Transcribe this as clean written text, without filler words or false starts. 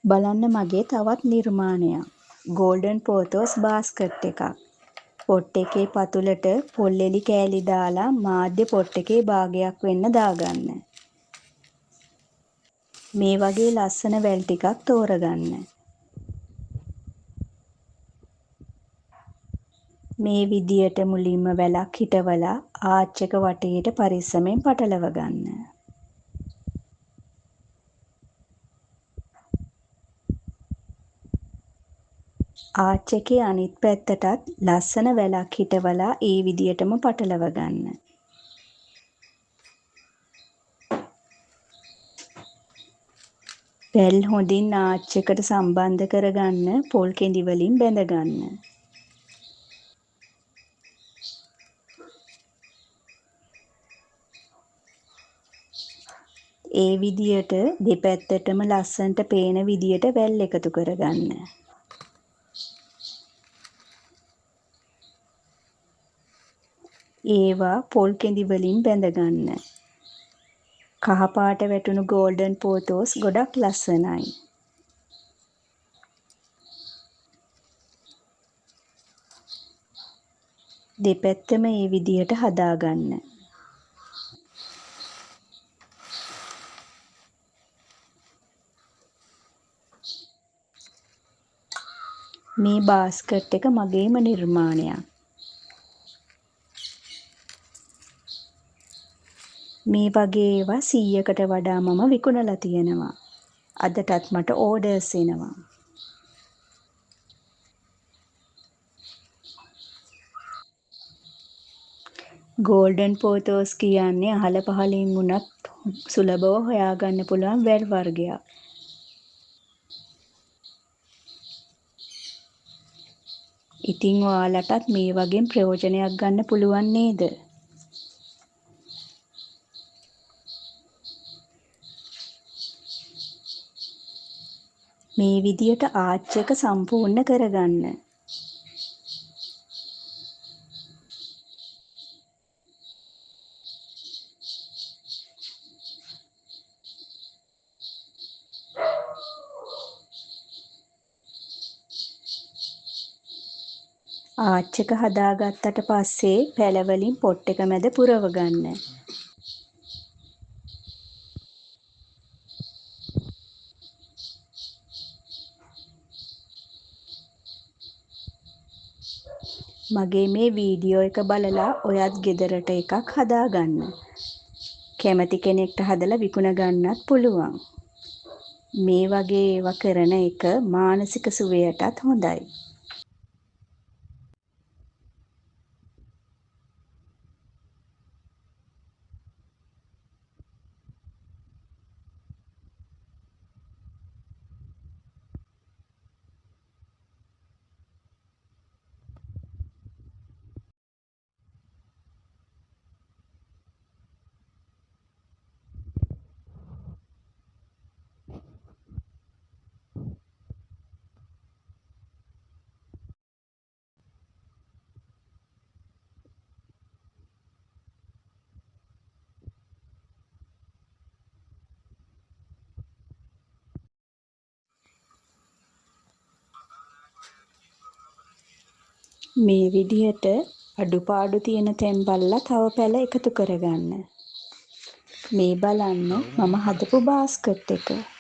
බලන්න මගේ තවත් නිර්මාණයක්. ගෝල්ඩන් පෝතෝස් බාස්කට් එකක්. පොට් එකේ පතුලට පොල් එලි කෑලි දාලා මාධ්‍ය පොට් එකේ භාගයක් වෙන්න දාගන්න. මේ වගේ ලස්සන වැල් ටිකක් තෝරගන්න. මේ විදියට මුලින්ම වැලක් හිටවලා ආච් එක වටේට පරිස්සමෙන් පටලව ගන්න. ආච් එකේ අනිත් පැත්තටත් ලස්සන වැලක් හිටවලා ඒ විදියටම පටලව ගන්න. වැල් හොඳින් ආච් එකට සම්බන්ධ කරගන්න පොල් කෙඳි වලින් බැඳගන්න. ඒ විදියට දෙපැත්තටම ලස්සනට පේන විදියට වැල් එකතු කරගන්න. ඒවා පොල් කෙඳි වලින් බැඳගන්න. කහ පාට වැටුණු ගෝල්ඩන් පෝතෝස් ගොඩක් ලස්සනයි. දෙපැත්තම මේ විදියට හදාගන්න. මේ බාස්කට් එක මගේම නිර්මාණයක්. මේ වගේ ඒවා 100කට වඩා මම විකුණලා තියෙනවා. අදටත් මට ඕඩර්ස් එනවා. ගෝල්ඩන් පෝතෝස් කියන්නේ අහල පහලින් වුණත් සුලභව හොයාගන්න පුළුවන් වැල් වර්ගයක්. ඉතින් ඔයාලටත් මේ වගේ ප්‍රයෝජනයක් ගන්න පුළුවන් නේද? මේ විදියට ආච් එක සම්පූර්ණ කරගන්න. ආච් එක හදාගත්තට පස්සේ පැල වලින් පොට් එක මැද පුරව ගන්න. මගේ මේ වීඩියෝ එක බලලා ඔයත් ගෙදරට එකක් හදාගන්න. කැමති කෙනෙක්ට හදලා විකුණ ගන්නත් පුළුවන්. මේ වගේ ඒවා කරන එක මානසික සුවයටත් හොඳයි. මේ විදිහට අඩුපාඩු තියෙන තැන් බලලා තව පැල එකතු කරගන්න. මේ බලන්න මම හදපු බාස්කට් එක.